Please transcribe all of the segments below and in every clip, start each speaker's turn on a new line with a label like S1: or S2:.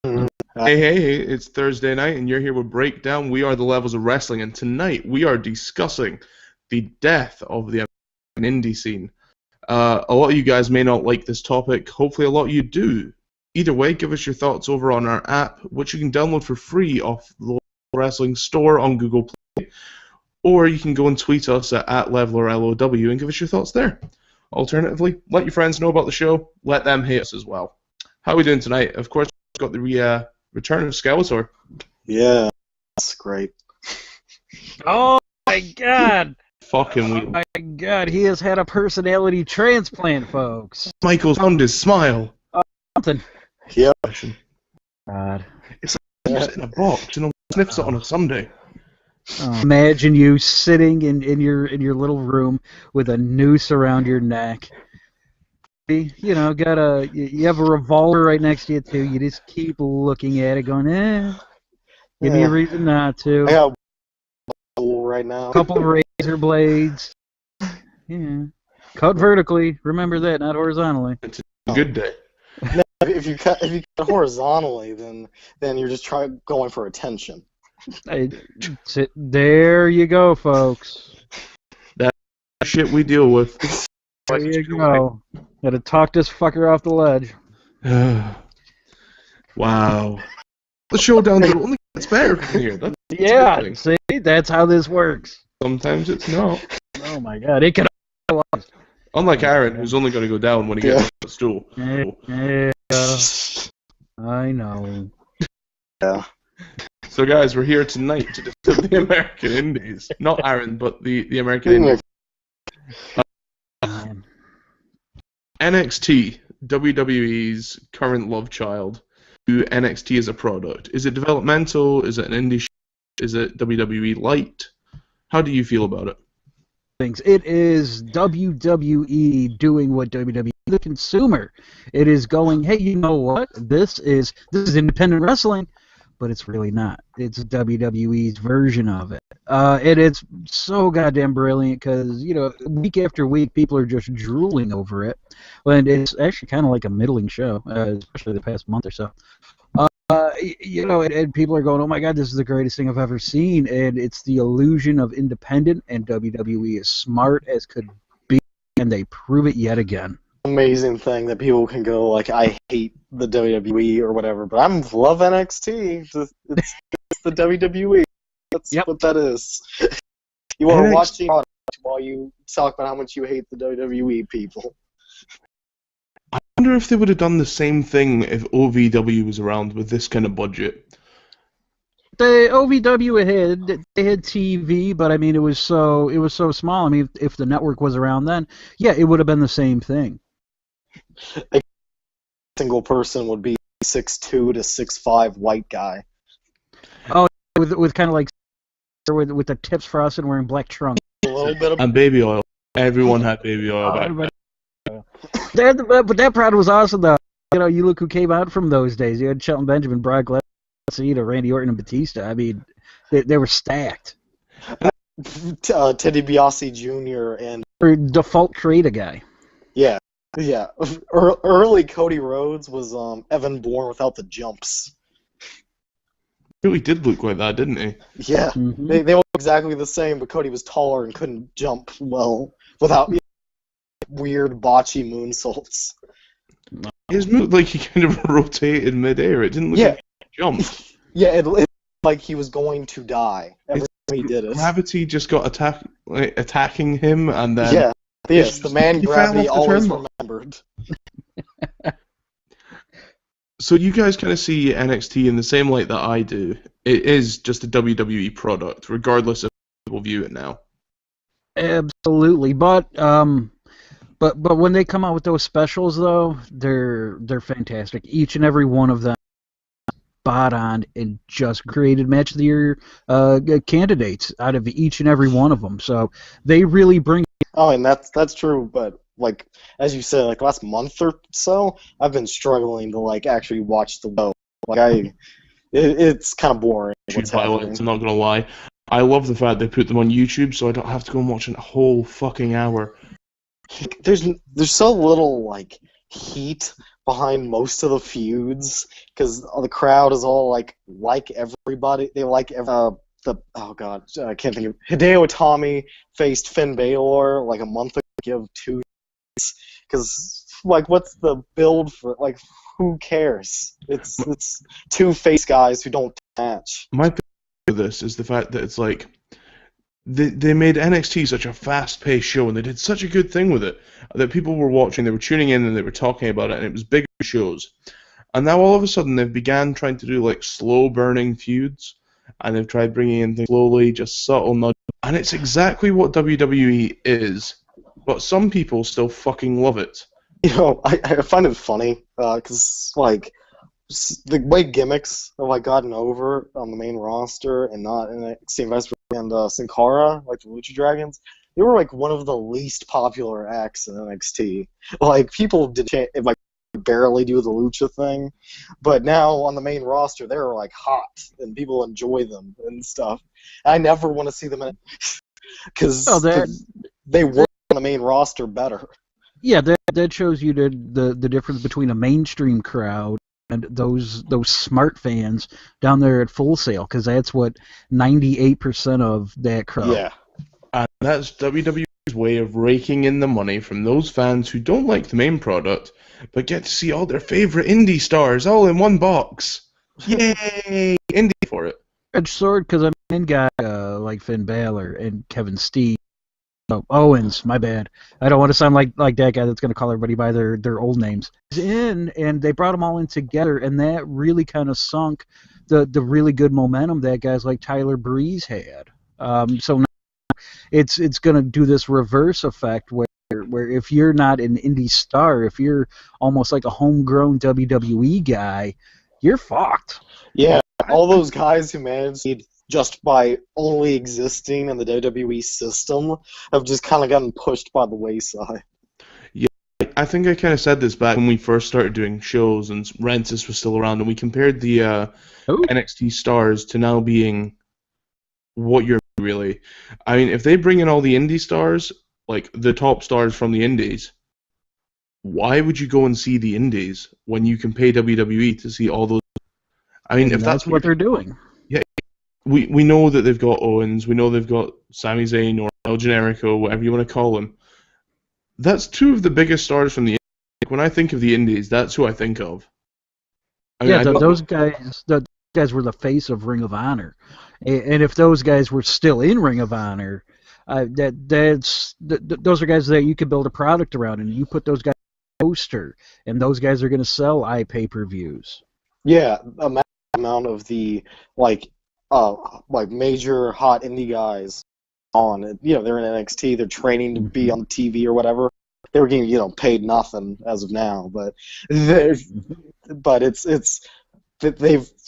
S1: Hey, it's Thursday night, and you're here with Breakdown. We are the Levels of Wrestling, and tonight we are discussing the death of the American indie scene. A lot of you guys may not like this topic. Hopefully, a lot of you do. Either way, give us your thoughts over on our app, which you can download for free off the Level Wrestling store on Google Play, or you can go and tweet us at @LevelerLOW and give us your thoughts there. Alternatively, let your friends know about the show. Let them hate us as well. How are we doing tonight? Of course, we've got the return of Skeletor.
S2: Yeah, that's great.
S3: Oh my god!
S1: Fucking
S3: Oh my god, he has had a personality transplant, folks.
S1: Michael found his smile.
S3: Something.
S2: Yeah.
S3: God.
S1: It's like he was in a box and sniffs it on a Sunday.
S3: Imagine you sitting in your little room with a noose around your neck. You know, you have a revolver right next to you too. You just keep looking at it, going, give me a reason not to.
S2: I got a right now.
S3: A couple of razor blades. Yeah. Cut vertically. Remember that, not horizontally.
S1: It's a good day.
S2: No, if you cut horizontally, then you're just going for attention.
S3: There you go, folks.
S1: That's the shit we deal with.
S3: There you go. Gotta talk this fucker off the ledge.
S1: Wow. The showdown only gets better from here. That's
S3: see, that's how this works.
S1: Sometimes it's not.
S3: Oh my god, it can.
S1: Unlike Aaron, who's only going to go down when he gets on the stool.
S3: Yeah, I know.
S2: Yeah.
S1: So guys, we're here tonight to discuss the American Indies. Not Aaron, but the American Indies. NXT, WWE's current love child. NXT as a product. Is it developmental? Is it an indie show? Is it WWE light? How do you feel about it?
S3: It is WWE doing what WWE, the consumer. It is going, hey, you know what? This is independent wrestling, but it's really not. It's WWE's version of it. And it's so goddamn brilliant because, you know, week after week, people are just drooling over it. And it's actually kind of like a middling show, especially the past month or so. You know, and people are going, oh my god, this is the greatest thing I've ever seen. And it's the illusion of independent, and WWE is smart as could be, and they prove it yet again.
S2: Amazing thing that people can go, like, I hate the WWE or whatever, but I love NXT. It's the WWE. That's what that is. You want to watch the product while you talk about how much you hate the WWE people.
S1: I wonder if they would have done the same thing if OVW was around with this kind of budget.
S3: The OVW had TV, but I mean it was so small. I mean, if the network was around then, yeah, it would have been the same thing.
S2: A single person would be 6'2" to 6'5" white guy.
S3: Oh, with kind of like with the tips frosted, wearing black trunks.
S2: A little bit of
S1: and baby oil. Everyone had baby oil back then.
S3: But that product was awesome, though. You know, you look who came out from those days. You had Shelton Benjamin, Brock Lesnar, Randy Orton, and Batista. I mean, they were stacked.
S2: Teddy DiBiase Jr. and
S3: or default creator guy.
S2: Yeah. Early Cody Rhodes was Evan Bourne without the jumps.
S1: He really did look like that, didn't he?
S2: Yeah.
S3: Mm-hmm.
S2: They look exactly the same, but Cody was taller and couldn't jump well without weird botchy moonsaults.
S1: His move, like he kind of rotated midair. It didn't look like he jumped.
S2: Yeah, it looked like he was going to die every time he did it.
S1: Gravity just got attacking him, and then
S2: yes, the man gravity always remembered.
S1: So you guys kind of see NXT in the same light that I do. It is just a WWE product, regardless of how people view it now.
S3: Absolutely, but when they come out with those specials, though, they're fantastic. Each and every one of them spot on and just created match of the year candidates out of each and every one of them. So they really bring.
S2: Oh, and that's true, but like as you said, like last month or so, I've been struggling to like actually watch the show. Like it's kind of boring.
S1: I'm not gonna lie. I love the fact they put them on YouTube, so I don't have to go and watch a whole fucking hour.
S2: There's so little like heat behind most of the feuds because the crowd is all like everybody. They like oh god, I can't think of Hideo Itami faced Finn Balor like a month ago. Give 2 because like what's the build for like who cares? It's two face guys who don't match.
S1: My thing with this is the fact that it's like they made NXT such a fast-paced show, and they did such a good thing with it that people were watching, they were tuning in, and they were talking about it, and it was bigger shows. And now all of a sudden they've began trying to do like slow-burning feuds, and they've tried bringing in things slowly, just subtle nudges, and it's exactly what WWE is, but some people still fucking love it.
S2: You know, I find it funny because like the way gimmicks have like gotten over on the main roster and not in NXT Vice and Sin Cara, like the Lucha Dragons, they were like one of the least popular acts in NXT. Like people did like barely do the Lucha thing, but now on the main roster they're like hot and people enjoy them and stuff. I never want to see them because they work on the main roster better.
S3: Yeah, that shows you the difference between a mainstream crowd and those smart fans down there at Full Sail, because that's what 98% of that crowd.
S1: Yeah, and that's WWE's way of raking in the money from those fans who don't like the main product, but get to see all their favorite indie stars all in one box. Yay! Indie for it.
S3: Edge sword, because I'm in guy like Finn Balor and Kevin Steen. Oh, Owens, my bad. I don't want to sound like that guy that's going to call everybody by their old names. And they brought them all in together, and that really kind of sunk the really good momentum that guys like Tyler Breeze had. So now it's going to do this reverse effect where if you're not an indie star, if you're almost like a homegrown WWE guy, you're fucked.
S2: Yeah, all those guys who managed just by only existing in the WWE system have just kind of gotten pushed by the wayside.
S1: Yeah, I think I kind of said this back when we first started doing shows and Rentis was still around, and we compared the NXT stars to now being what you're really. I mean, if they bring in all the indie stars, like the top stars from the indies, why would you go and see the indies when you can pay WWE to see all those? I mean, if that's
S3: what they're doing.
S1: Yeah. We know that they've got Owens, we know they've got Sami Zayn or El Generico, whatever you want to call them. That's two of the biggest stars from the indies. Like, when I think of the indies, that's who I think of. I mean,
S3: those guys were the face of Ring of Honor. And if those guys were still in Ring of Honor, those are guys that you could build a product around, and you put those guys on a poster, and those guys are going to sell pay-per-views.
S2: Yeah, a amount of the like major hot indie guys on it. You know, they're in NXT, they're training to be on TV or whatever. They were getting paid nothing as of now, but they've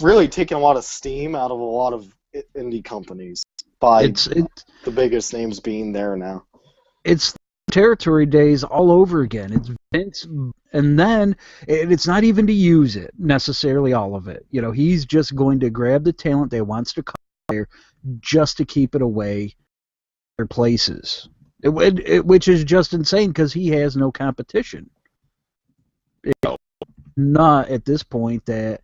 S2: really taken a lot of steam out of a lot of indie companies by the biggest names being there now.
S3: It's territory days all over again. It's Vince, and then it's not even to use it necessarily, all of it. He's just going to grab the talent that wants to come there just to keep it away their places, which is just insane because he has no competition. Not at this point that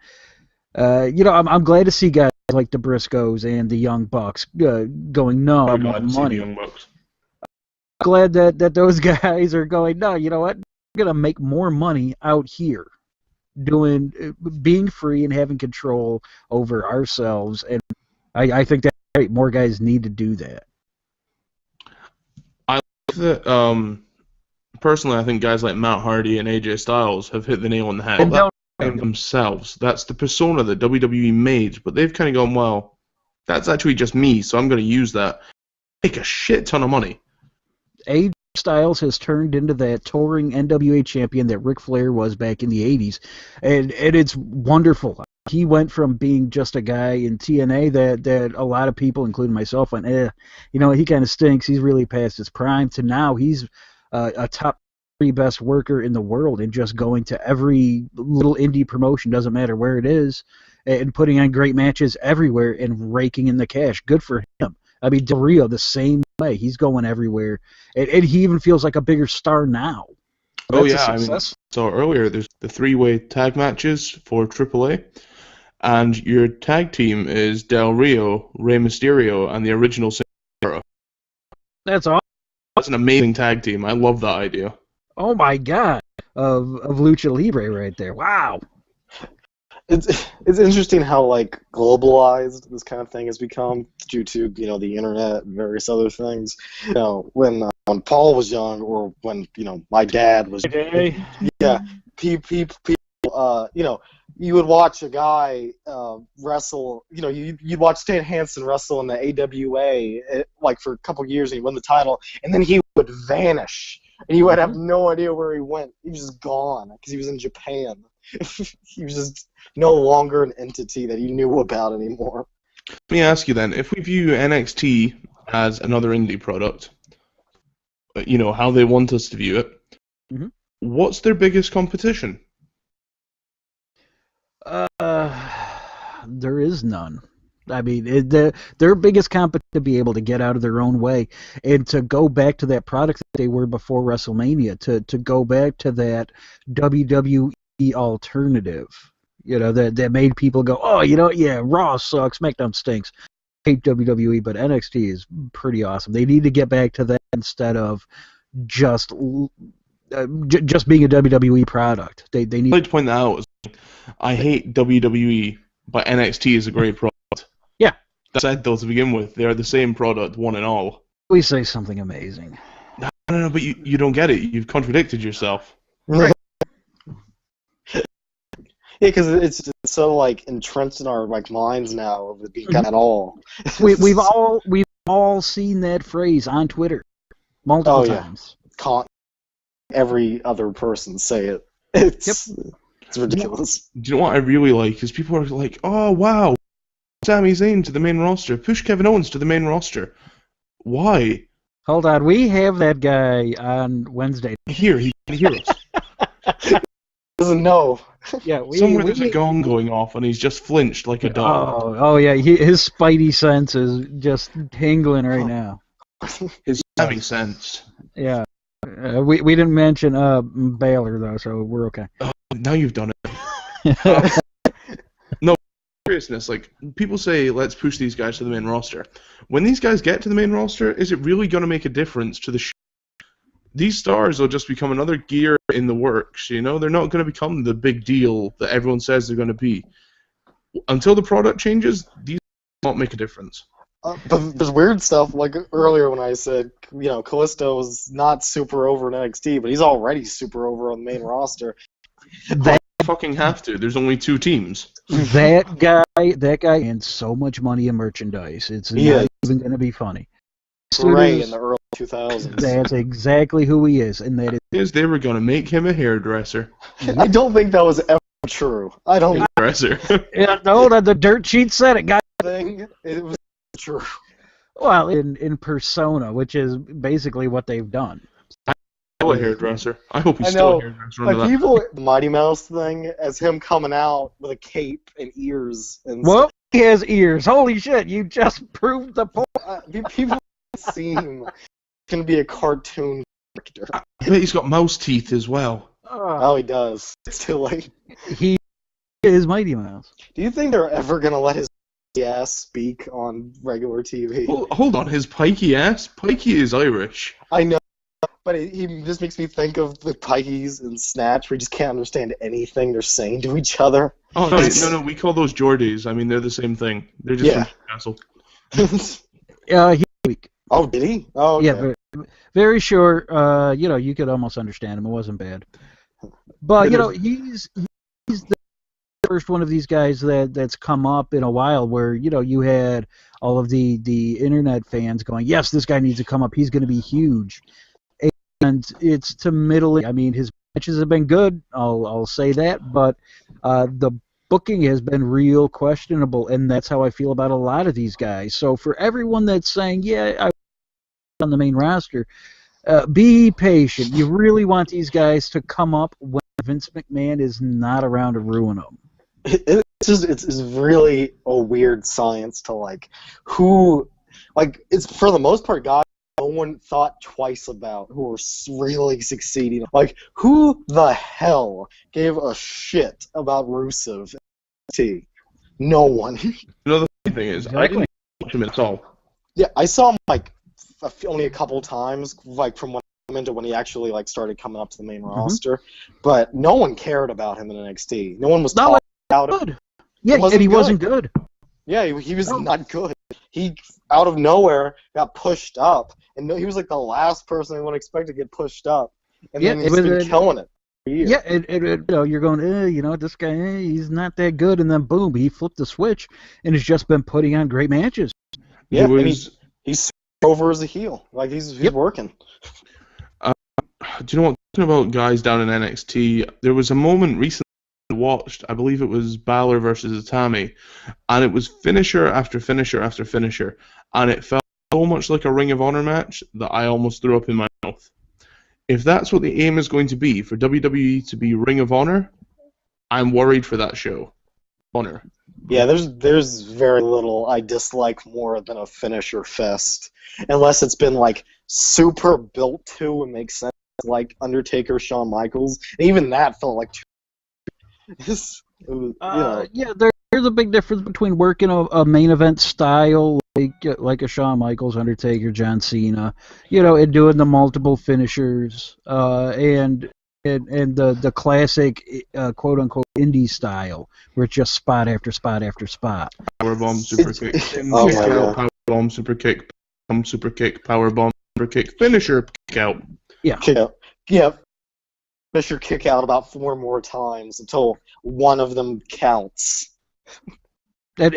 S3: I'm glad to see guys like the Briscoes and the Young Bucks going no, I want money.
S1: Young Bucks.
S3: Glad that those guys are going, no, you know what? We're going to make more money out here being free and having control over ourselves. And I think that's great. More guys need to do that.
S1: I like that, personally, I think guys like Matt Hardy and AJ Styles have hit the nail on the head. Themselves. That's the persona that WWE made, but they've kind of gone, well, that's actually just me, so I'm going to use that. Make a shit ton of money.
S3: AJ Styles has turned into that touring NWA champion that Ric Flair was back in the 80s, and it's wonderful. He went from being just a guy in TNA that a lot of people, including myself, went, he kind of stinks, he's really past his prime, to now he's a top 3 best worker in the world and just going to every little indie promotion, doesn't matter where it is, and putting on great matches everywhere and raking in the cash. Good for him. I mean, Del Rio, the same way. He's going everywhere. And he even feels like a bigger star now.
S1: Oh
S3: That's
S1: yeah,
S3: a
S1: I mean,
S3: success.
S1: so earlier there's the three-way tag matches for AAA, and your tag team is Del Rio, Rey Mysterio, and the original Sin Cara.
S3: That's awesome.
S1: That's an amazing tag team. I love that idea.
S3: Oh my god. Of Lucha Libre right there. Wow.
S2: It's interesting how like globalized this kind of thing has become due to the internet and various other things. When Paul was young, or when my dad was, yeah, people, you would watch a guy wrestle. You'd watch Stan Hansen wrestle in the AWA like for a couple years, and he won the title, and then he would vanish, and you would have no idea where he went. He was just gone because he was in Japan. He was just no longer an entity that you knew about anymore.
S1: Let me ask you then, if we view NXT as another indie product, how they want us to view it, what's their biggest competition?
S3: There is none. I mean, their biggest competition to be able to get out of their own way and to go back to that product that they were before WrestleMania, to go back to that WWE alternative, that made people go, oh, yeah, Raw sucks, SmackDown stinks, I hate WWE, but NXT is pretty awesome. They need to get back to that instead of just being a WWE product. They need.
S1: I'd like to point that out. I hate WWE, but NXT is a great product.
S3: Yeah.
S1: That said, though, to begin with, they are the same product, one and all.
S3: We say something amazing.
S1: No, but you don't get it. You've contradicted yourself.
S2: Right. Yeah, because it's so like entrenched in our minds now of it being done at all.
S3: We've all seen that phrase on Twitter multiple times.
S2: Every other person say it. It's ridiculous.
S1: Do you know what I really like? Is people are like, oh wow, Sami Zayn to the main roster, push Kevin Owens to the main roster. Why?
S3: Hold on, we have that guy on Wednesday.
S1: He can hear us.
S2: Doesn't know.
S3: Yeah,
S1: there's a gong going off, and he's just flinched like a dog.
S3: Oh yeah, his spidey sense is just tingling right now.
S1: His Sami sense.
S3: Yeah, we didn't mention Baylor though, so we're okay.
S1: Now you've done it. No, seriousness, like people say, let's push these guys to the main roster. When these guys get to the main roster, is it really going to make a difference to the show? These stars will just become another gear in the works, They're not going to become the big deal that everyone says they're going to be. Until the product changes, these won't make a difference.
S2: But there's weird stuff, like earlier when I said, Kalisto was not super over in NXT, but he's already super over on the main roster.
S1: They fucking have to. There's only 2 teams.
S3: That guy, and so much money in merchandise. It's not even going to be funny.
S2: Ray in the early 2000s.
S3: That's exactly who he is, and that
S1: is they were going to make him a hairdresser.
S2: I don't think that was ever true. I don't.
S1: Hairdresser.
S3: Yeah, no, the dirt sheet said it, guys.
S2: It was true.
S3: Well, in Persona, which is basically what they've done.
S1: A hairdresser. I hope he's still a hairdresser.
S2: Like people, the Mighty Mouse thing, as him coming out with a cape and ears.
S3: Well, he has ears. Holy shit! You just proved the point.
S2: People seem can be a cartoon character.
S1: I bet he's got mouse teeth as well.
S2: Oh, he does. It's too late.
S3: He is Mighty Mouse.
S2: Do you think they're ever gonna let his ass speak on regular TV?
S1: Hold on, his pikey ass? Pikey is Irish.
S2: I know, but he just makes me think of the Pikeys in Snatch, where you just can't understand anything they're saying to each other.
S1: Oh, no, we call those Geordies. I mean, they're the same thing. They're just from
S2: Newcastle.
S3: He's weak.
S2: Oh, did he? Oh, okay.
S3: Yeah, very short. You could almost understand him. It wasn't bad. But, he's the first one of these guys that's come up in a while where, you had all of the internet fans going, yes, this guy needs to come up. He's going to be huge. And it's to middle. I mean, his matches have been good. I'll say that. But the booking has been real questionable, and that's how I feel about a lot of these guys. So for everyone that's saying, yeah, I on the main roster, be patient. You really want these guys to come up when Vince McMahon is not around to ruin them.
S2: It's really a weird science to who it's for the most part guys no one thought twice about, who are really succeeding. Like, who the hell gave a shit about Rusev in NXT? No one.
S1: You know, the funny thing is, I
S3: Exactly.
S1: didn't watch him at all.
S2: Yeah, I saw him like only a couple times, like from when he actually like started coming up to the main roster, but no one cared about him in NXT. No one was talking about him.
S3: Good. Yeah, and he wasn't good.
S2: Yeah, he was not good. He, out of nowhere, got pushed up, and he was like the last person anyone expected to get pushed up, and then he's been killing it for years.
S3: Yeah, you know, you're going, you know, this guy, he's not that good, and then boom, he flipped the switch, and has just been putting on great matches.
S2: Yeah, and he's over as a heel. Like, he's working.
S1: Do you know what? Talking about guys down in NXT, there was a moment recently I watched, I believe it was Balor versus Itami, and it was finisher after finisher after finisher, and it felt so much like a Ring of Honor match that I almost threw up in my mouth. If that's what the aim is going to be, for WWE to be Ring of Honor, I'm worried for that show. Honor.
S2: Yeah, there's very little I dislike more than a finisher fest, unless it's been like super built to and makes sense, like Undertaker, Shawn Michaels, and even that felt like.
S3: Yeah, there's a big difference between working a main event style like a Shawn Michaels, Undertaker, John Cena, you know, and doing the multiple finishers, and the classic quote unquote indie style where it's just spot after spot after spot.
S1: Powerbomb, super kick,
S2: Oh my God.
S1: powerbomb, super kick, powerbomb, super kick, finisher, kick out.
S3: Yeah.
S2: Yeah. Finisher kick out about 4 more times until one of them counts.
S3: At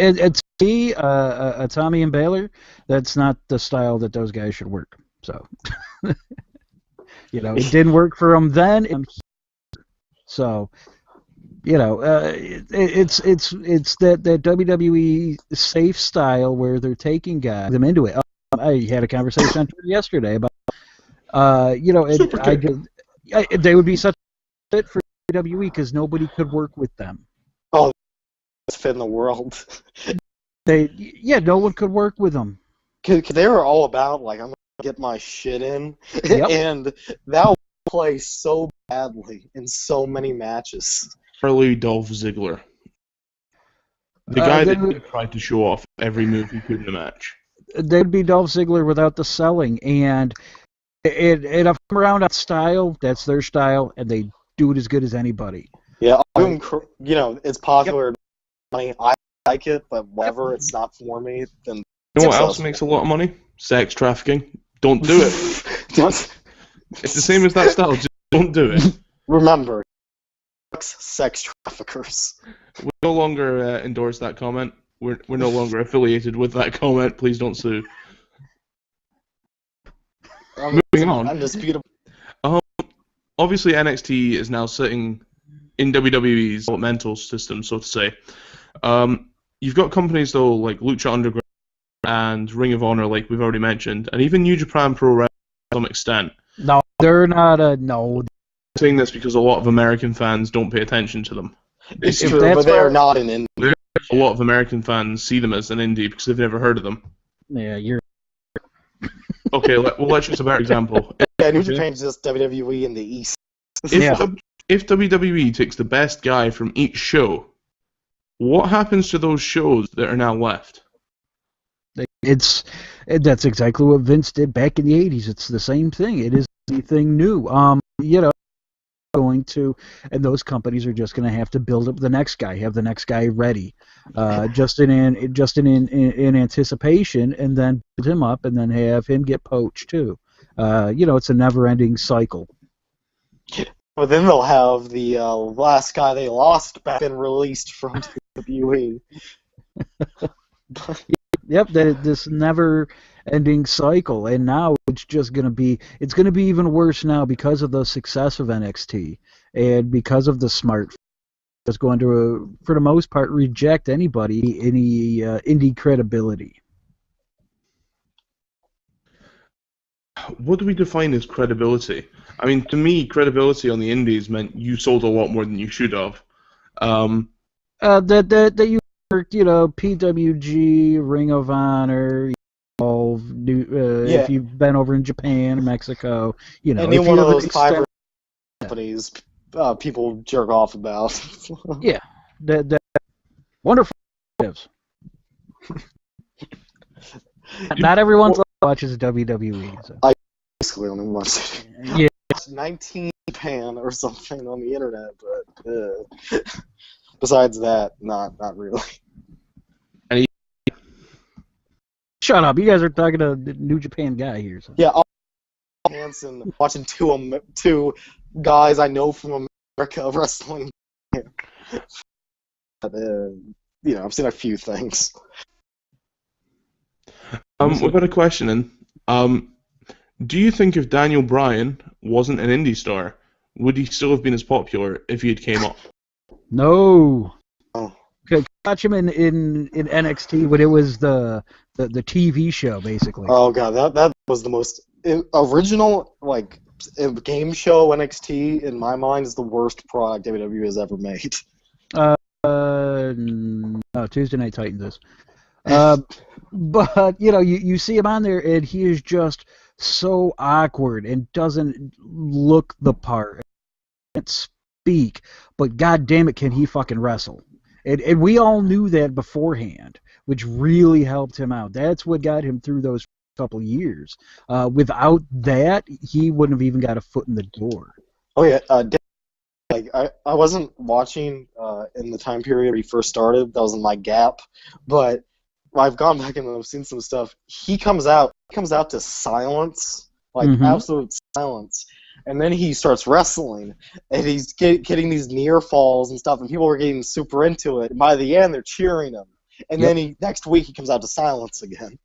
S3: Tommy and Baylor, that's not the style that those guys should work. So, you know, it didn't work for them then. So, you know, it's that WWE safe style where they're taking guys them into it. I had a conversation on Twitter yesterday about, you know, they would be such a fit for WWE because nobody could work with them.
S2: Oh, best fit in the world.
S3: No one could work with them.
S2: Cause they were all about like, I'm gonna get my shit in,
S3: Yep.
S2: and that will play so badly in so many matches.
S1: Early Dolph Ziggler. The guy that tried to show off every move he could in the match.
S3: They'd be Dolph Ziggler without the selling, and if I'm around on style, that's their style, and they do it as good as anybody.
S2: Yeah, you know, it's popular. Money, I like it, but whatever, it's not for me. Then
S1: You know what else makes a lot of money? Sex trafficking. Don't do it. It's the same as that style. Just don't do it.
S2: Remember, sex traffickers.
S1: We no longer endorse that comment. We're no longer affiliated with that comment. Please don't sue. Moving on.
S2: Undisputable.
S1: Obviously, NXT is now sitting in WWE's developmental system, so to say. You've got companies though like Lucha Underground and Ring of Honor, like we've already mentioned, and even New Japan Pro Wrestling to some extent.
S3: No, they're not no.
S1: I'm saying this because a lot of American fans don't pay attention to them.
S2: It's true, but they are not an indie.
S1: A lot of American fans see them as an indie because they've never heard of them.
S3: Yeah, you're.
S1: Okay, let's use a better example.
S2: Yeah, New Japan is just WWE in the East.
S1: If WWE takes the best guy from each show, what happens to those shows that are now left?
S3: That's exactly what Vince did back in the '80s. It's the same thing. It is anything new. You know, and those companies are just going to have to build up the next guy, have the next guy ready, just in anticipation, and then build him up, and then have him get poached too. You know, it's a never-ending cycle.
S2: But then they'll have the last guy they lost back and released from WWE.
S3: Yep, this never-ending cycle, and now it's just going to be even worse now because of the success of NXT and because of the smart. It's going to, for the most part, reject any indie credibility.
S1: What do we define as credibility? I mean, to me, credibility on the indies meant you sold a lot more than you should have. That
S3: you worked, you know, PWG, Ring of Honor, Evolve, if you've been over in Japan or Mexico,
S2: any
S3: if
S2: one
S3: you
S2: of
S3: have
S2: those five companies, people jerk off about.
S3: Yeah, that wonderful. Not everyone watches WWE. So.
S2: I basically only watch it.
S3: Yeah.
S2: 19 Japan or something on the internet, but besides that, not really.
S3: Shut up! You guys are talking to the New Japan guy here. So.
S2: Yeah, Hansen watching two guys I know from America wrestling. But, I've seen a few things.
S1: We've got a question in. Do you think if Daniel Bryan wasn't an indie star, would he still have been as popular if he had came up?
S3: No.
S2: Oh.
S3: Okay, catch him in NXT when it was the TV show, basically.
S2: Oh god, that was the most original game show. NXT in my mind is the worst product WWE has ever made.
S3: No, Tuesday Night Titans is. But you see him on there, and he is just so awkward and doesn't look the part. Can't speak, but god damn it, can he fucking wrestle? And we all knew that beforehand, which really helped him out. That's what got him through those couple years. Without that, he wouldn't have even got a foot in the door.
S2: Oh yeah, I wasn't watching in the time period where he first started. That was in my gap, but I've gone back and I've seen some stuff. He comes out to silence, absolute silence, and then he starts wrestling, and he's getting these near falls and stuff, and people are getting super into it. And by the end, they're cheering him, and then next week he comes out to silence again.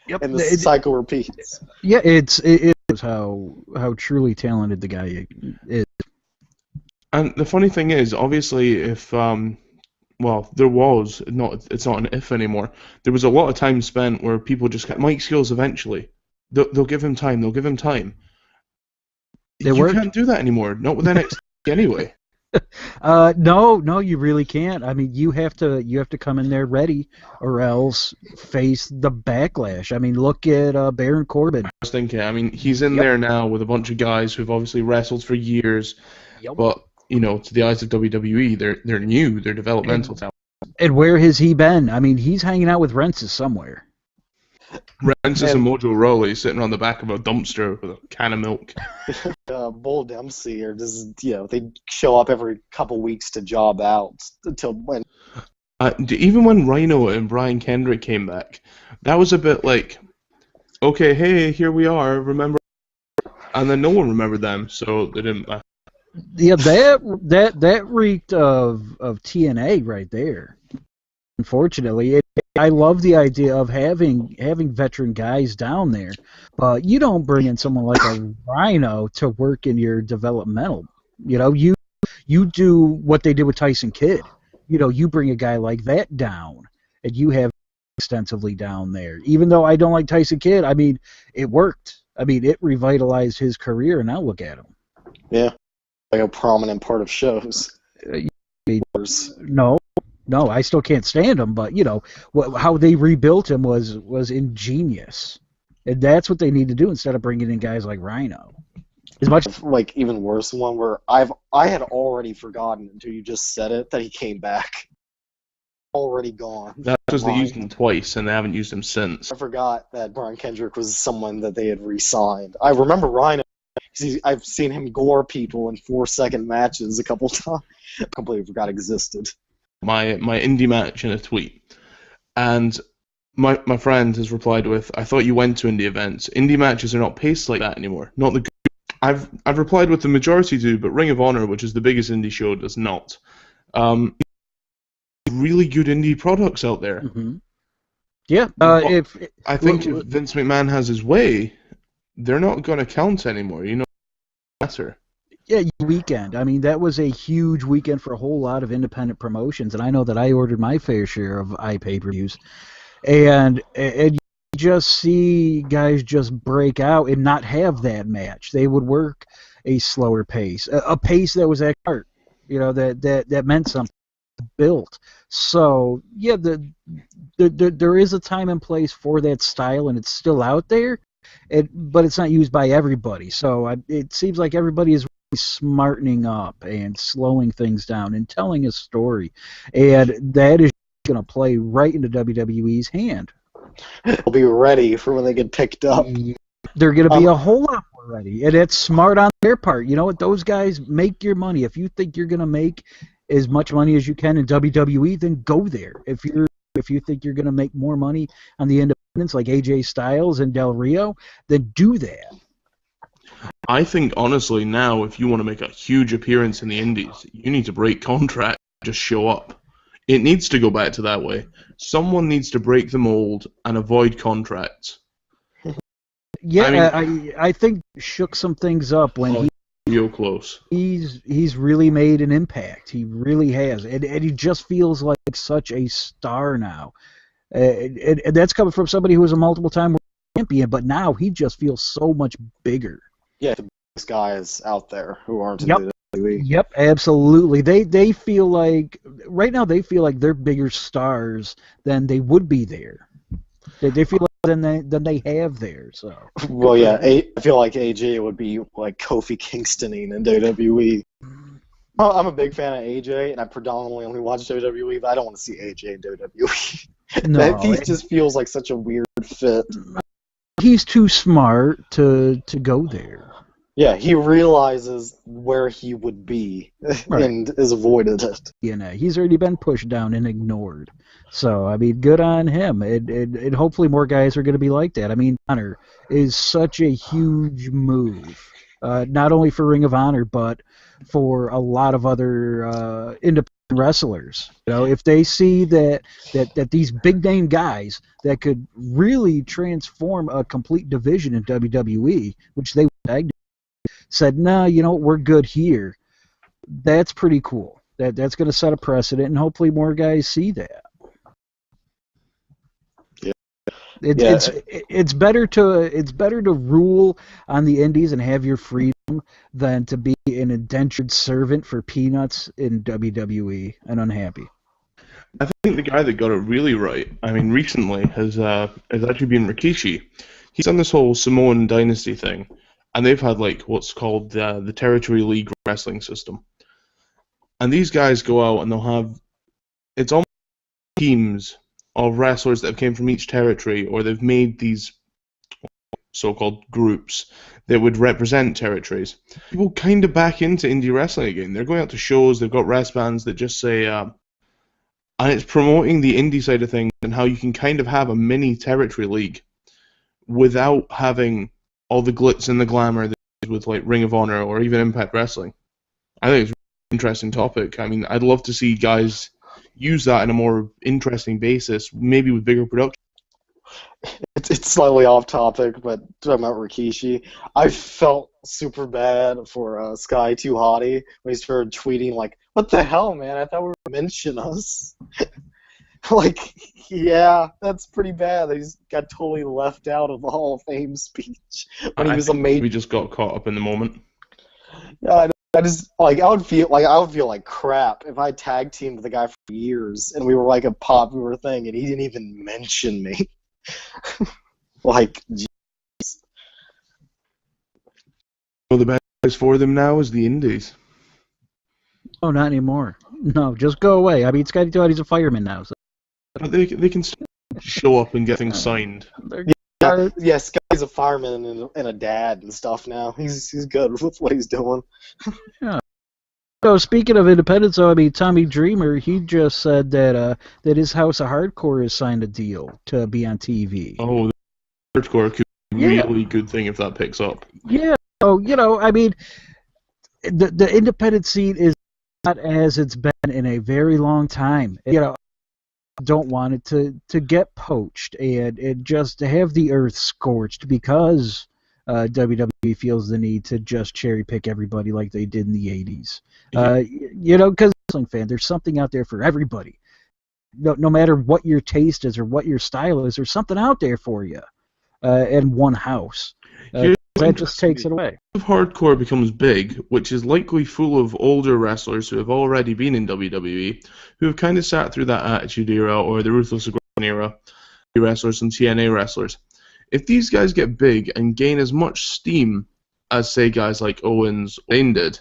S3: Yep.
S2: And the cycle repeats.
S3: Yeah, it shows how truly talented the guy is.
S1: And the funny thing is, obviously, if there was it's not an if anymore. There was a lot of time spent where people just got Mike Skills eventually. They'll give him time. They'll give him time. You can't do that anymore. Not with NXT anyway.
S3: No, you really can't. I mean, you have to come in there ready, or else face the backlash. I mean, look at Baron Corbin.
S1: I was thinking. I mean, he's in there now with a bunch of guys who've obviously wrestled for years, but to the eyes of WWE, they're new. They're developmental talent.
S3: And where has he been? I mean, he's hanging out with Rensis somewhere.
S1: Rensis and Mojo Rawley sitting on the back of a dumpster with a can of milk.
S2: Bull Dempsey, or just they show up every couple weeks to job out until when.
S1: Even when Rhino and Brian Kendrick came back, that was a bit like, okay, hey, here we are, remember? And then no one remembered them, so they didn't.
S3: Yeah, that reeked of TNA right there. Unfortunately, I love the idea of having veteran guys down there, but you don't bring in someone like a Rhino to work in your developmental. You do what they did with Tyson Kidd. You bring a guy like that down, and you have extensively down there. Even though I don't like Tyson Kidd, I mean, it worked. I mean, it revitalized his career, and now look at him.
S2: Yeah, like a prominent part of shows.
S3: No, I still can't stand him, but how they rebuilt him was ingenious, and that's what they need to do instead of bringing in guys like Rhino. As much
S2: even worse one where I had already forgotten until you just said it that he came back. Already gone.
S1: That's because they used him twice and they haven't used him since.
S2: I forgot that Brian Kendrick was someone that they had re-signed. I remember Rhino. I've seen him gore people in 4-second matches a couple times. I completely forgot existed.
S1: My indie match in a tweet, and my friend has replied with, "I thought you went to indie events. Indie matches are not paced like that anymore. Not the good." I've replied with the majority do, but Ring of Honor, which is the biggest indie show, does not. Really good indie products out there.
S3: Mm-hmm. Yeah.
S1: If Vince McMahon has his way, they're not going to count anymore. Better.
S3: Yeah, weekend. I mean, that was a huge weekend for a whole lot of independent promotions, and I know that I ordered my fair share of pay-per-views, and you just see guys just break out and not have that match. They would work a slower pace, a pace that was at heart, that meant something. built. So yeah, there is a time and place for that style, and it's still out there. But it's not used by everybody. So it seems like everybody is really smartening up and slowing things down and telling a story, and that is going to play right into WWE's hand.
S2: They'll be ready for when they get picked up.
S3: They're going to be a whole lot more ready, and it's smart on their part. You know what? Those guys make your money. If you think you're going to make as much money as you can in WWE, then go there. If you think you're going to make more money on the independents like AJ Styles and Del Rio, then do that.
S1: I think, honestly, now, if you want to make a huge appearance in the indies, you need to break contract, just show up. It needs to go back to that way. Someone needs to break the mold and avoid contracts.
S3: Yeah, I think shook some things up when he
S1: real close.
S3: He's really made an impact. He really has, and he just feels like such a star now. And that's coming from somebody who was a multiple-time world champion, but now he just feels so much bigger.
S2: Yeah, the biggest guys out there who aren't in the WWE.
S3: Yep, absolutely. They feel like right now they're bigger stars than they would be there. They feel like than they have there. So.
S2: Well, yeah, I feel like AJ would be like Kofi Kingstoning in WWE. I'm a big fan of AJ, and I predominantly only watch WWE, but I don't want to see AJ in WWE.
S3: No,
S2: he just feels like such a weird fit.
S3: He's too smart to go there.
S2: Yeah, he realizes where he would be and has avoided it.
S3: You know, he's already been pushed down and ignored. So, I mean, good on him. And hopefully more guys are going to be like that. I mean, Honor is such a huge move, not only for Ring of Honor, but for a lot of other independent wrestlers. You know, if they see that these big name guys that could really transform a complete division in WWE, which they said, no, you know, we're good here. That's pretty cool. That's going to set a precedent, and hopefully more guys see that.
S2: Yeah.
S3: It's better to rule on the indies and have your freedom than to be an indentured servant for peanuts in WWE and unhappy.
S1: I think the guy that got it really right, I mean, recently has actually been Rikishi. He's done this whole Samoan Dynasty thing, and they've had like what's called the Territory League wrestling system. And these guys go out and they'll have it's almost teams of wrestlers that have came from each territory, or they've made these so-called groups that would represent territories. People kind of back into indie wrestling again. They're going out to shows. They've got wristbands that just say, and it's promoting the indie side of things and how you can kind of have a mini territory league without having all the glitz and the glamour that is with like Ring of Honor or even Impact Wrestling. I think it's a really interesting topic. I mean, I'd love to see guys use that in a more interesting basis, maybe with bigger production.
S2: It's slightly off topic, but talking about Rikishi, I felt super bad for Sky Too Hottie when he started tweeting like, "What the hell, man? I thought we were gonna mention us." Like, yeah, that's pretty bad. He got totally left out of the Hall of Fame speech when he was a major.
S1: We just got caught up in the moment.
S2: Yeah, I just like I would feel like crap if I tag teamed the guy for years and we were like a popular thing and he didn't even mention me. Like, geez.
S1: Well, the best place for them now is the indies.
S3: Oh, not anymore. No, just go away. I mean, Scotty Too Hottie's a fireman now. So.
S1: But they can still show up and get things signed.
S2: Yeah, Sky's a fireman and a dad and stuff now. He's good with what he's doing.
S3: Yeah. So speaking of independence, though, I mean, Tommy Dreamer, he just said that his House of Hardcore has signed a deal to be on TV.
S1: Oh, the hardcore could be a really good thing if that picks up.
S3: Yeah. So, you know, I mean, the independent scene is not as it's been in a very long time. You know, I don't want it to get poached and just to have the earth scorched because WWE feels the need to just cherry pick everybody like they did in the 80s. You know, because wrestling fan, there's something out there for everybody. No matter what your taste is or what your style is, there's something out there for you in one house.
S1: Here's
S3: that just takes it away.
S1: If hardcore becomes big, which is likely full of older wrestlers who have already been in WWE, who have kind of sat through that Attitude Era or the Ruthless Aggression Era, wrestlers and TNA wrestlers. If these guys get big and gain as much steam as, say, guys like Owens or Zayn did,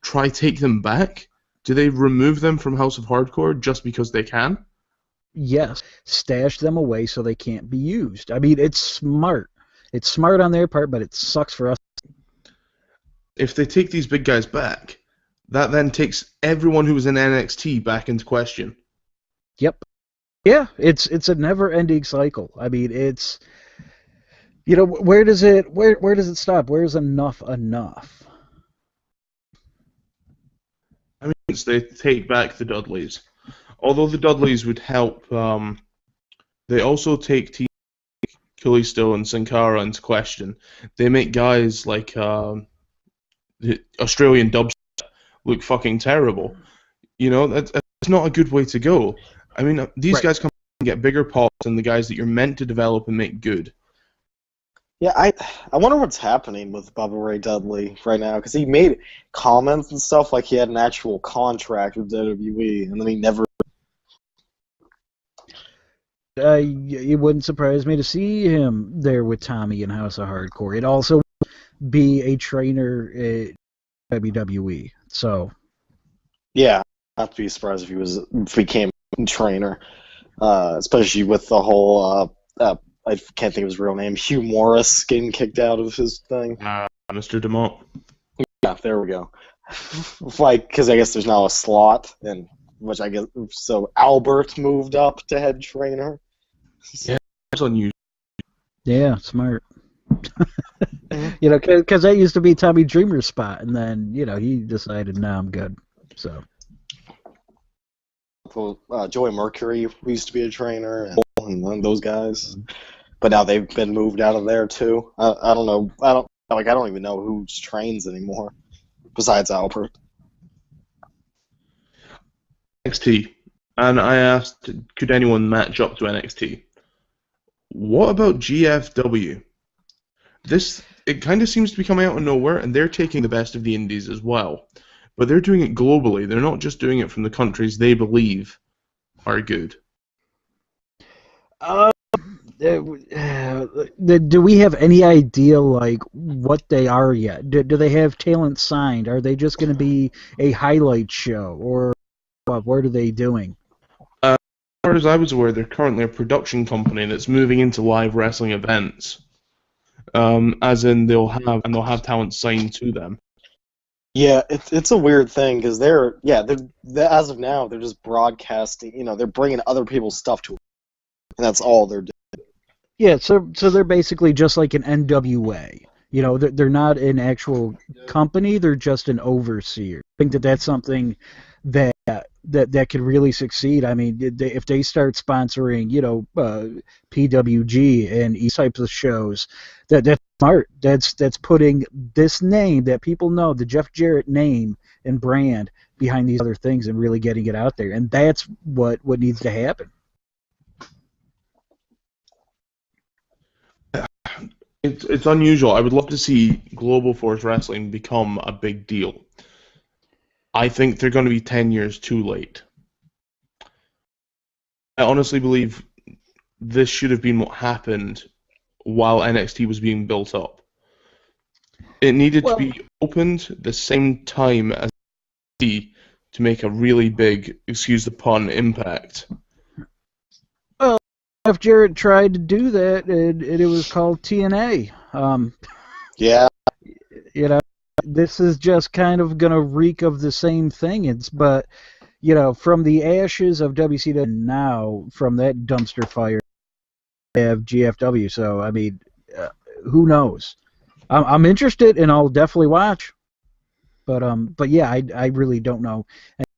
S1: try take them back? Do they remove them from House of Hardcore just because they can?
S3: Yes, stash them away so they can't be used. I mean, it's smart. It's smart on their part, but it sucks for us.
S1: If they take these big guys back, that then takes everyone who was in NXT back into question.
S3: Yep. Yeah, it's a never-ending cycle. I mean, it's, you know, where does it stop? Where's enough enough?
S1: I mean, they take back the Dudleys. Although the Dudleys would help, they also take Kalisto and Sin Cara into question. They make guys like the Australian dubstep look fucking terrible. You know, that's not a good way to go. I mean, these guys come and get bigger pops than the guys that you're meant to develop and make good.
S2: Yeah, I wonder what's happening with Bubba Ray Dudley right now, because he made comments and stuff like he had an actual contract with WWE, and then he never...
S3: It wouldn't surprise me to see him there with Tommy in House of Hardcore. It'd also be a trainer at WWE, so...
S2: Yeah, not to be surprised if he became a trainer, especially with the whole... I can't think of his real name. Hugh Morris getting kicked out of his thing.
S1: Mr. DeMont.
S2: Yeah, there we go. Like, because I guess there's now a slot, and which I guess so. Albert moved up to head trainer.
S1: Yeah, that's unusual.
S3: Yeah, smart. You know, because that used to be Tommy Dreamer's spot, and then he decided, no, I'm good. So.
S2: Joey Mercury used to be a trainer, and those guys, but now they've been moved out of there too. I don't know. I don't even know who trains anymore besides Albert.
S1: NXT, and I asked, could anyone match up to NXT? What about GFW? It kind of seems to be coming out of nowhere, and they're taking the best of the indies as well. But they're doing it globally. They're not just doing it from the countries they believe are good.
S3: Do we have any idea like what they are yet? Do they have talent signed? Are they just going to be a highlight show, or what are they doing?
S1: As far as I was aware, they're currently a production company that's moving into live wrestling events. As in, they'll have talent signed to them.
S2: Yeah, it's a weird thing because they're as of now they're just broadcasting. They're bringing other people's stuff to them, and that's all they're doing.
S3: Yeah, so they're basically just like an NWA. They're not an actual company; they're just an overseer. I think that's something that could really succeed. I mean, if they start sponsoring, PWG and these types of shows, that's smart. That's putting this name that people know, the Jeff Jarrett name and brand, behind these other things and really getting it out there. And that's what needs to happen.
S1: It's unusual. I would love to see Global Force Wrestling become a big deal. I think they're going to be 10 years too late. I honestly believe this should have been what happened while NXT was being built up. It needed to be opened the same time as NXT to make a really big, excuse the pun, impact.
S3: Well, Jeff Jarrett tried to do that, and it was called TNA.
S2: Yeah.
S3: This is just kind of going to reek of the same thing. But from the ashes of WCW now, from that dumpster fire, we have GFW. So, I mean, who knows? I'm interested, and I'll definitely watch. But yeah, I really don't know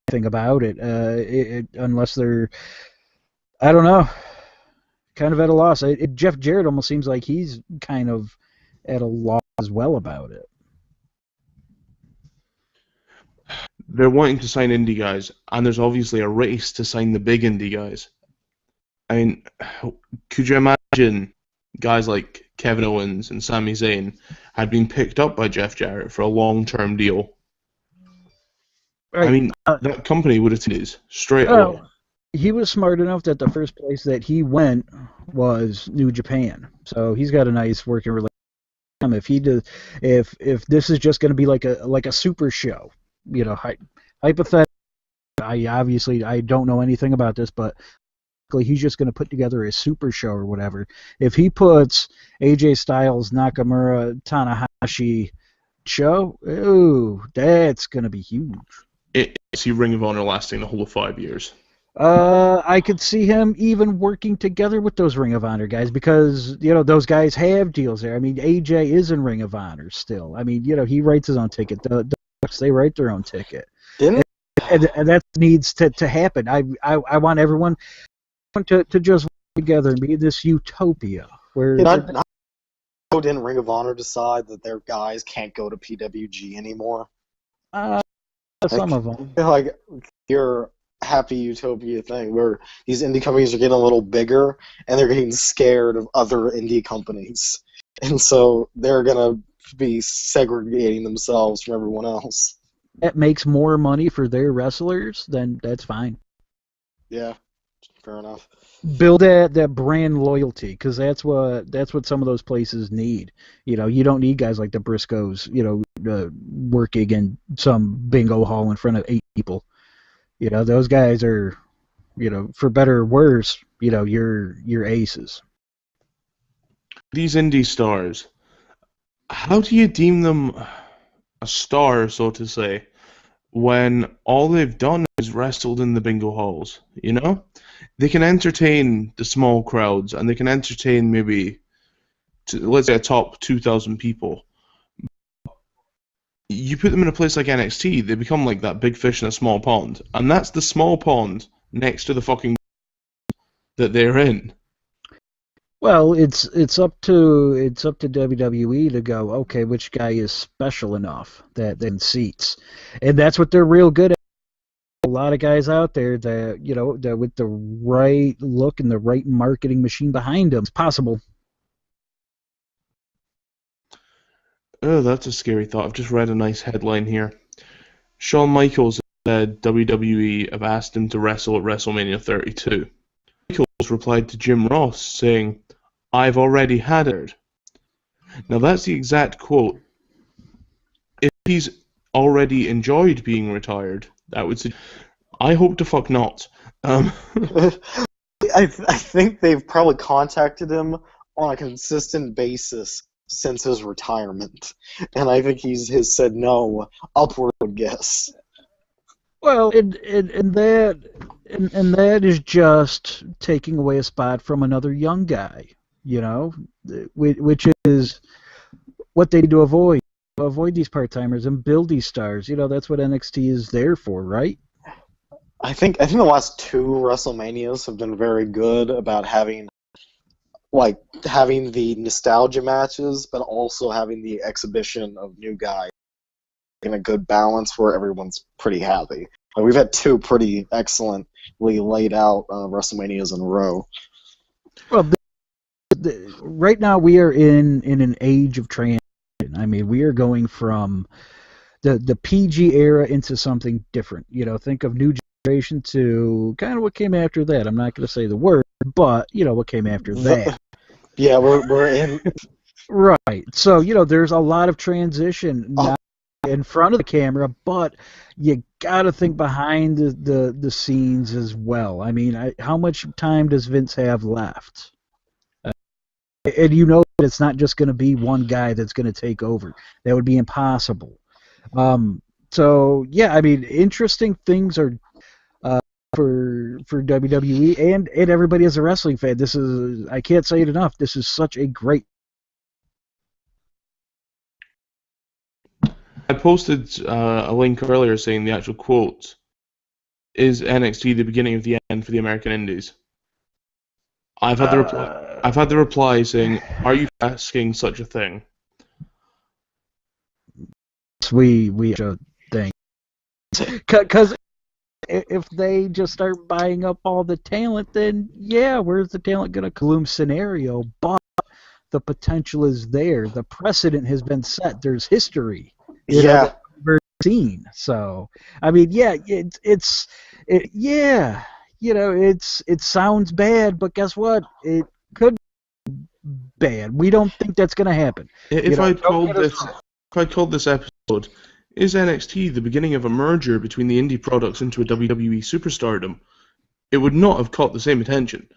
S3: anything about it, unless they're, I don't know, kind of at a loss. Jeff Jarrett almost seems like he's kind of at a loss as well about it.
S1: They're wanting to sign indie guys, and there's obviously a race to sign the big indie guys. I mean, could you imagine guys like Kevin Owens and Sami Zayn had been picked up by Jeff Jarrett for a long-term deal.
S3: Right.
S1: I mean, that company would have taken it straight away.
S3: Well, he was smart enough that the first place that he went was New Japan, so he's got a nice working relationship. If he does, if this is just going to be like a super show, you know, hypothetically, I don't know anything about this, but he's just going to put together a super show or whatever. If he puts AJ Styles, Nakamura, Tanahashi show, ooh, that's going to be huge.
S1: See Ring of Honor lasting the whole of 5 years.
S3: I could see him even working together with those Ring of Honor guys because, you know, those guys have deals there. I mean, AJ is in Ring of Honor still. I mean, you know, he writes his own ticket. The Bucks, they write their own ticket.
S2: Didn't
S3: And that needs to happen. I want everyone to just work together and be in this utopia where
S2: didn't Ring of Honor decide that their guys can't go to PWG anymore?
S3: Some of them.
S2: Like your happy utopia thing where these indie companies are getting a little bigger and they're getting scared of other indie companies. And so they're going to be segregating themselves from everyone else.
S3: That makes more money for their wrestlers, then that's fine.
S2: Yeah, fair enough.
S3: Build that brand loyalty because that's what some of those places need. You know, you don't need guys like the Briscoes, you know, working in some bingo hall in front of 8 people. You know, those guys are, you know, for better or worse, you know, you're aces.
S1: These indie stars, how do you deem them a star, so to say, when all they've done is wrestled in the bingo halls, you know? They can entertain the small crowds, and they can entertain maybe, let's say, a top 2,000 people. You put them in a place like NXT, they become like that big fish in a small pond, and that's the small pond next to the fucking that they're in.
S3: Well, it's up to WWE to go, okay, which guy is special enough that then seats, and that's what they're real good at. A lot of guys out there that, you know, that with the right look and the right marketing machine behind them, it's possible.
S1: Oh, that's a scary thought. I've just read a nice headline here. Shawn Michaels said WWE have asked him to wrestle at WrestleMania 32. Michaels replied to Jim Ross saying, "I've already had it." Now that's the exact quote. If he's already enjoyed being retired, that would say, I hope to fuck not.
S2: I think they've probably contacted him on a consistent basis since his retirement, and I think has said no upward, I would guess.
S3: Well, and that is just taking away a spot from another young guy, you know, which is what they do avoid these part-timers and build these stars. You know, that's what NXT is there for, right?
S2: I think the last 2 WrestleManias have been very good about having the nostalgia matches, but also having the exhibition of new guys in a good balance where everyone's pretty happy. Like, we've had 2 pretty excellently laid out WrestleManias in a row.
S3: Well, right now we are in an age of transition. I mean, we are going from the PG era into something different. You know, think of New Generation to kind of what came after that. I'm not going to say the word, but you know what came after that.
S2: Yeah, we're in.
S3: Right. So, you know, there's a lot of transition now in front of the camera, but you got to think behind the scenes as well. I mean, how much time does Vince have left? And you know it's not just going to be one guy that's going to take over. That would be impossible. So, yeah, I mean, interesting things are for WWE and everybody as a wrestling fan. This is, I can't say it enough, this is such a great.
S1: I posted a link earlier saying the actual quote is NXT the beginning of the end for the American Indies. I've had the reply saying, "Are you asking such a thing?"
S3: We a thing because if they just start buying up all the talent, then yeah, where's the talent going to gloom scenario? But the potential is there. The precedent has been set. There's history.
S2: Yeah.
S3: That we've seen. So, I mean, yeah, yeah, it sounds bad, but guess what? It could be bad. We don't think that's going to happen.
S1: If I'd called this episode, "Is NXT the beginning of a merger between the indie products into a WWE superstardom?" it would not have caught the same attention.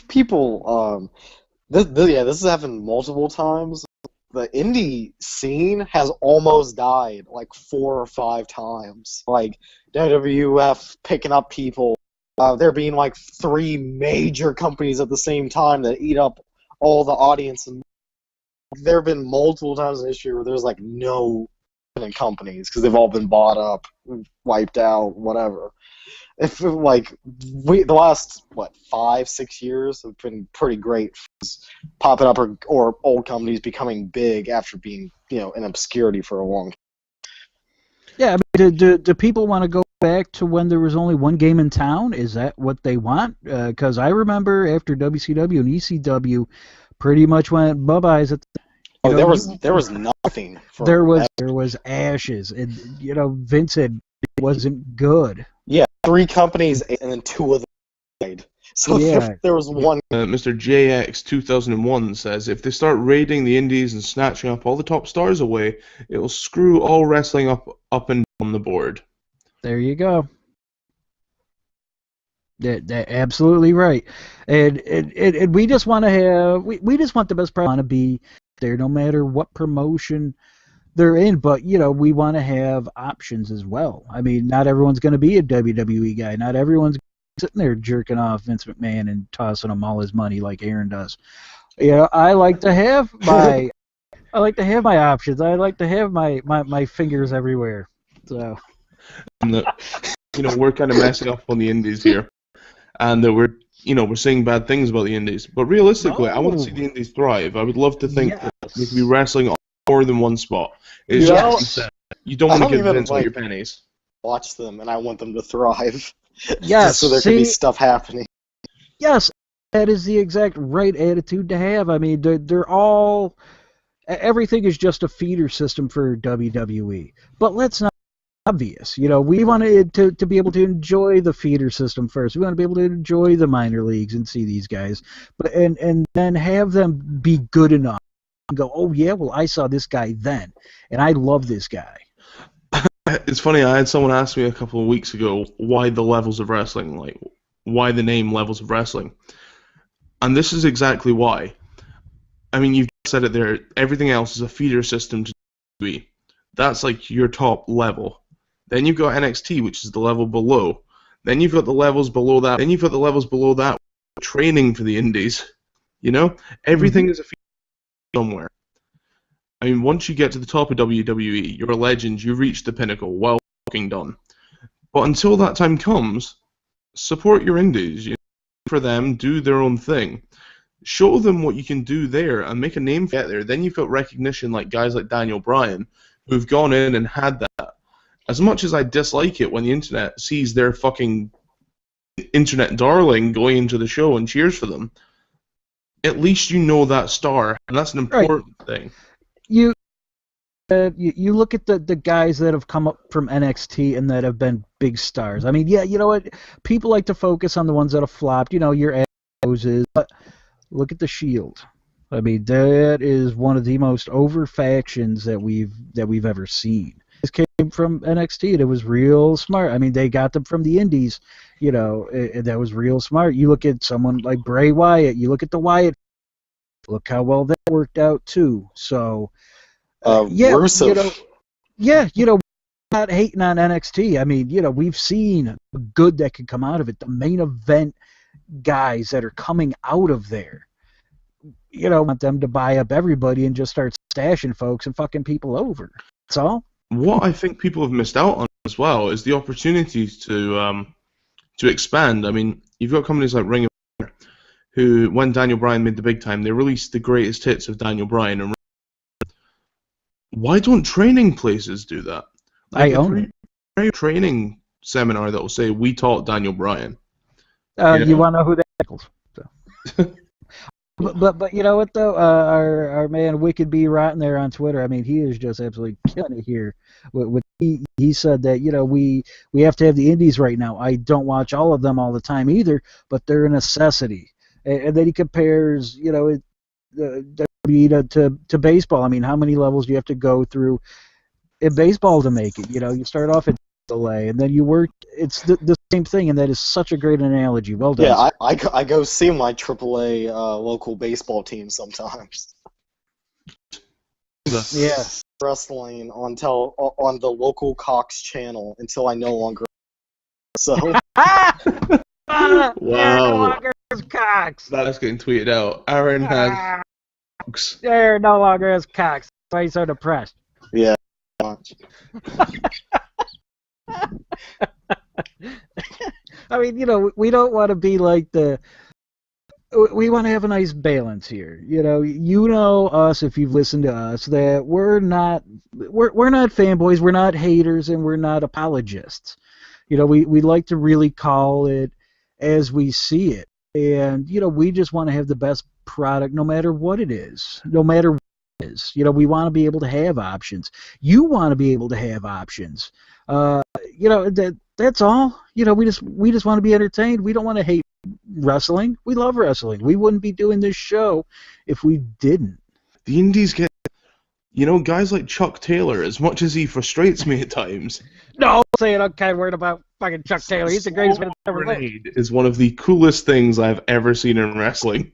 S2: People, this has happened multiple times. The indie scene has almost died like 4 or 5 times. Like WWF picking up people. There being like 3 major companies at the same time that eat up all the audience. And there have been multiple times in history where there's like no companies because they've all been bought up, wiped out, whatever. If like the last 5-6 years have been pretty great, popping up or old companies becoming big after being in obscurity for a long time.
S3: Yeah, I mean, do people want to go back to when there was only one game in town? Is that what they want? Because I remember after WCW and ECW pretty much went bye-byes at the,
S2: there was nothing.
S3: There was ashes, and Vince said it wasn't good.
S2: Yeah, 3 companies and then 2 of them died. So
S3: yeah.
S2: there was one.
S1: Mr. JX2001 says, "If they start raiding the indies and snatching up all the top stars away, it will screw all wrestling up and down the board."
S3: There you go. That absolutely right. And we just want to have we just want the best product to be there no matter what promotion they're in, but we want to have options as well. I mean, not everyone's going to be a WWE guy. Not everyone's sitting there jerking off Vince McMahon and tossing him all his money like Aaron does. I like to have my options. I like to have my fingers everywhere. So,
S1: we're kind of messing up on the indies here, and that we're saying bad things about the indies. But realistically, I want to see the indies thrive. I would love to think that we could be wrestling on more than one spot. It's just you don't want to give Vince all your pennies.
S2: Watch them, and I want them to thrive.
S3: Yes,
S2: so there can be stuff happening.
S3: Yes, that is the exact right attitude to have. I mean, they're all everything is just a feeder system for WWE. But let's not be obvious. We wanted to be able to enjoy the feeder system first. We want to be able to enjoy the minor leagues and see these guys, but and then have them be good enough and go, oh yeah, well I saw this guy then, and I love this guy.
S1: It's funny, I had someone ask me a couple of weeks ago why the levels of wrestling, like why the name Levels of Wrestling. And this is exactly why. I mean, you've said it there, everything else is a feeder system to WWE. That's like your top level. Then you've got NXT, which is the level below. Then you've got the levels below that. Then you've got the levels below that, training for the indies. Everything is a feeder somewhere. I mean, once you get to the top of WWE, you're a legend, you've reached the pinnacle, well fucking done. But until that time comes, support your indies. For them, do their own thing. Show them what you can do there and make a name for it there. Then you've got recognition like guys like Daniel Bryan, who've gone in and had that. As much as I dislike it when the internet sees their fucking internet darling going into the show and cheers for them, at least you know that star, and that's an important thing.
S3: You look at the guys that have come up from NXT and that have been big stars. I mean, yeah, you know what? People like to focus on the ones that have flopped. Your Roses, but look at the Shield. I mean, that is one of the most over factions that we've ever seen. This came from NXT, and it was real smart. I mean, they got them from the Indies. That was real smart. You look at someone like Bray Wyatt. You look at the Wyatt. Look how well that worked out too. So.
S2: Rusev.
S3: Not hating on NXT. I mean, we've seen good that could come out of it. The main event guys that are coming out of there, want them to buy up everybody and just start stashing folks and fucking people over. That's all.
S1: What I think people have missed out on as well is the opportunities to expand. I mean, you've got companies like Ring of Honor, who, when Daniel Bryan made the big time, they released the greatest hits of Daniel Bryan. And why don't training places do that?
S3: I own
S1: a training seminar that will say, "We taught Daniel Bryan."
S3: You want to know who that is? So. But you know what though, our man Wicked B Rotten there on Twitter. I mean, he is just absolutely killing it here. He said that we have to have the indies right now. I don't watch all of them all the time either, but they're a necessity. And then he compares the WWE to baseball. I mean, how many levels do you have to go through in baseball to make it? You start off at delay, and then you work. It's the same thing, and that is such a great analogy. Well done.
S2: Yeah, I go see my AAA local baseball team sometimes.
S3: Yeah.
S2: Wrestling on the local Cox channel until I no longer. So.
S1: Wow.
S3: No longer has Cox.
S1: That's getting tweeted out. Aaron has Cox.
S3: There no longer has Cox. That's why he's so depressed.
S2: Yeah.
S3: I mean, we don't want to be like we want to have a nice balance here. Us, if you've listened to us, that we're not fanboys, we're not haters, and we're not apologists. We like to really call it as we see it. And, we just want to have the best product no matter what it is. No matter what it is. We want to be able to have options. You want to be able to have options. That's all. We just want to be entertained. We don't want to hate wrestling. We love wrestling. We wouldn't be doing this show if we didn't.
S1: The indies get, guys like Chuck Taylor, as much as he frustrates me at times.
S3: No, say it. I'm kind of worried about fucking Chuck Taylor. He's the greatest man ever lived.
S1: Is one of the coolest things I've ever seen in wrestling.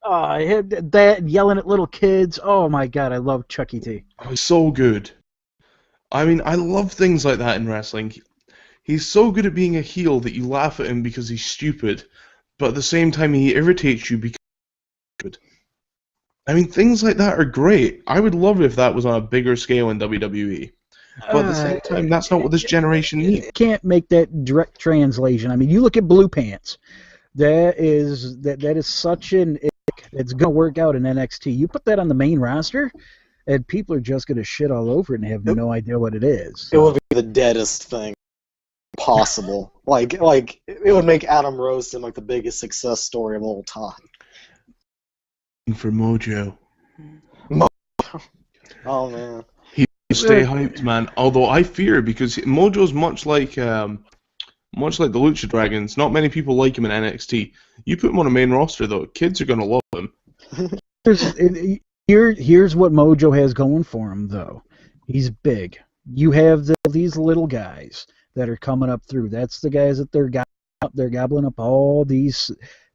S3: That yelling at little kids. Oh my God, I love Chucky T.
S1: Oh, so good. I mean, I love things like that in wrestling. He's so good at being a heel that you laugh at him because he's stupid, but at the same time he irritates you because he's good. I mean, things like that are great. I would love it if that was on a bigger scale in WWE. But at the same time, that's not what this generation needs.
S3: You can't make that direct translation. I mean, you look at Blue Pants. That is such an ick. It's going to work out in NXT. You put that on the main roster, and people are just going to shit all over it and have no idea what it is.
S2: It would be the deadest thing possible. like it would make Adam Rose seem like the biggest success story of all time.
S1: For Mojo.
S2: Oh man.
S1: He stay hyped, man. Although I fear because Mojo's much like the Lucha Dragons. Not many people like him in NXT. You put him on a main roster though, kids are gonna love him.
S3: Here's what Mojo has going for him though. He's big. You have these little guys that are coming up through. That's the guys that they're gobbling up all these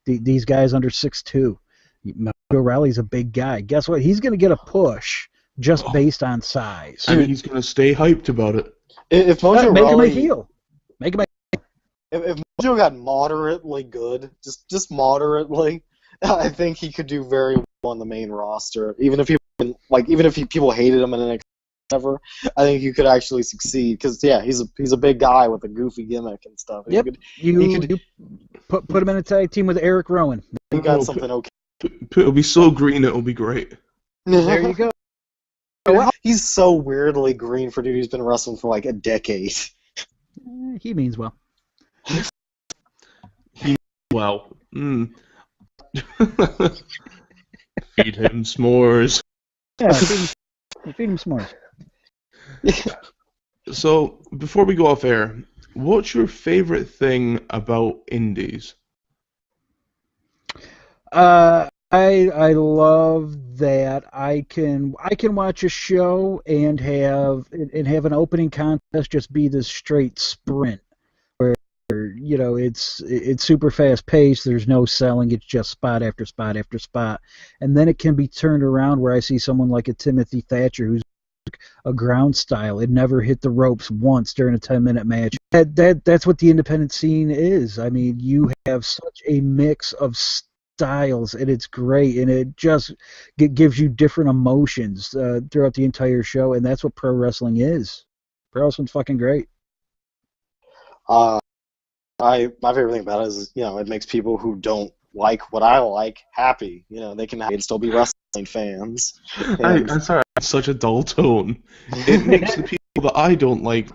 S3: guys under 6'2". Mojo Rawley's a big guy. Guess what? He's going to get a push just based on size.
S1: I mean, he's going to stay hyped about it.
S2: If Mojo
S3: make
S2: Rawley,
S3: him a heel. Make him a
S2: if Mojo got moderately good, just moderately, I think he could do very well on the main roster. Even if people hated him in NXT. Whatever, I think you could actually succeed because he's a big guy with a goofy gimmick and stuff.
S3: Yep, you put him in a tag team with Eric Rowan.
S2: He got something okay.
S1: It'll be so green, it'll be great.
S3: There you go.
S2: He's so weirdly green for dude who's been wrestling for like a decade.
S3: He means well.
S1: Well. Feed him s'mores.
S3: Yeah, feed him s'mores.
S1: So, before we go off air, what's your favorite thing about indies?
S3: I love that I can watch a show and have an opening contest just be this straight sprint where it's super fast paced. There's no selling. It's just spot after spot after spot, and then it can be turned around where I see someone like a Timothy Thatcher who's a ground style. It never hit the ropes once during a 10-minute match. That's what the independent scene is. I mean, you have such a mix of styles, and it's great, and it just gives you different emotions throughout the entire show, and that's what pro wrestling is. Pro wrestling's fucking great.
S2: My favorite thing about it is, it makes people who don't like what I like happy. They can still be wrestling fans.
S1: I'm sorry, it's such a dull tone. It makes the people that I don't like.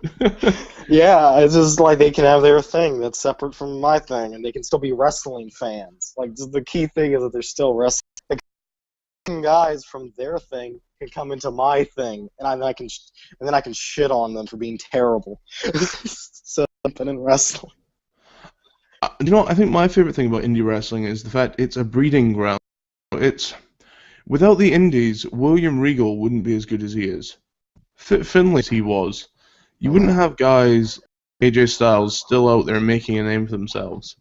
S2: Yeah, it's just like they can have their thing that's separate from my thing, and they can still be wrestling fans. Like, the key thing is that they're still wrestling guys from their thing can come into my thing, and then I can shit on them for being terrible. So independent wrestling.
S1: You know, I think my favorite thing about indie wrestling is the fact it's a breeding ground. It's without the indies, William Regal wouldn't be as good as he is. Finlay as he was. You wouldn't have guys AJ Styles still out there making a name for themselves.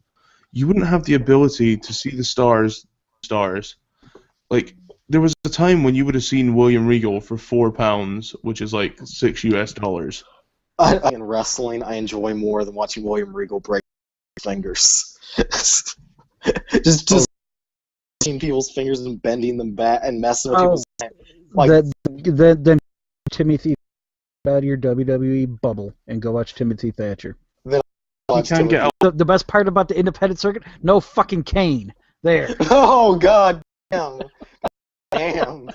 S1: You wouldn't have the ability to see the stars. Like, there was a time when you would have seen William Regal for £4, which is like $6 US.
S2: In wrestling, I enjoy more than watching William Regal break fingers. just seeing people's fingers and bending them back and messing with people's hands. Like,
S3: then Timothy out of your WWE bubble and go watch Timothy Thatcher.
S1: You can't get out.
S3: The best part about the independent circuit? No fucking Kane. There.
S2: Oh god damn. Damn.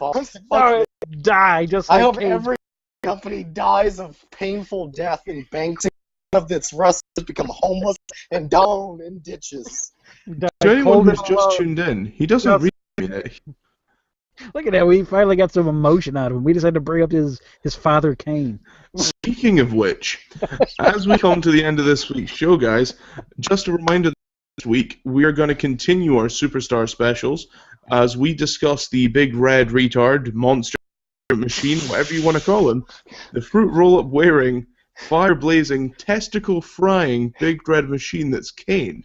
S3: Sorry, die just like
S2: I hope
S3: Kane.
S2: every company dies of painful death and banks of its wrestlers become homeless and down in ditches.
S1: To anyone who's just tuned in, he doesn't really mean it.
S3: Look at that, we finally got some emotion out of him. We just had to bring up his father Kane.
S1: Speaking of which, as we come to the end of this week's show, guys, just a reminder this week, we are going to continue our Superstar specials as we discuss the big red retard, monster machine, whatever you want to call him, the fruit roll-up wearing, fire-blazing, testicle-frying big red machine that's Kane.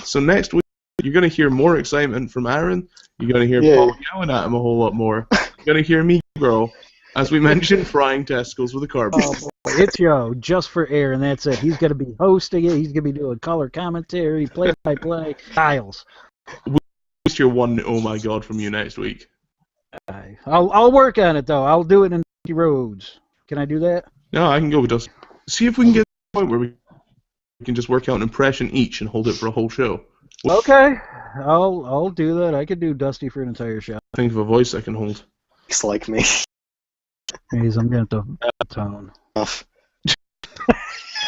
S1: So next week, you're going to hear more excitement from Aaron. You're going to hear Paul yelling at him a whole lot more. You're going to hear me grow, as we mentioned, frying testicles with a carbide.
S3: Oh, boy. It's just for air, and that's it. He's going to be hosting it. He's going to be doing color commentary, play-by-play, styles.
S1: We'll hear one oh my god from you next week.
S3: I'll work on it, though. I'll do it in Rhodes. Can I do that?
S1: No, I can go with Dusty. See if we can get to the point where we can just work out an impression each and hold it for a whole show.
S3: Okay, I'll do that. I could do Dusty for an entire show.
S1: Think of a voice I can hold.
S2: Looks like me.
S3: Please, I'm going to tone.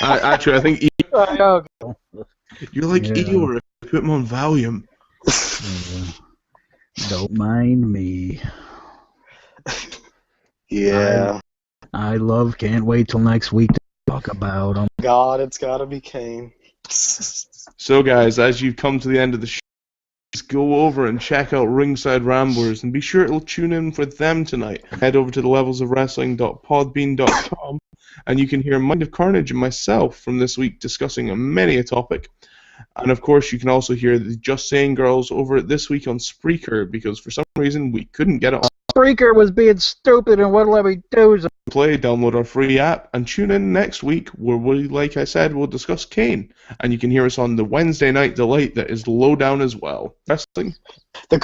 S1: Actually, I think you're like Eeyore if you put him on Valium.
S3: Don't mind me.
S2: Yeah.
S3: I can't wait till next week to talk about him.
S2: God, it's gotta be Kane.
S1: So, guys, as you've come to the end of the show, just go over and check out Ringside Ramblers and be sure to tune in for them tonight. Head over to thelevelsofwrestling.podbean.com and you can hear Mind of Carnage and myself from this week discussing many a topic. And of course, you can also hear the Just Saying Girls over This Week on Spreaker because for some reason we couldn't get it on
S3: Spreaker was being stupid and wouldn't let me do so.
S1: play. Download our free app and tune in next week where we, like I said, we'll discuss Kane. And you can hear us on the Wednesday Night Delight that is low down as well. Wrestling.
S2: The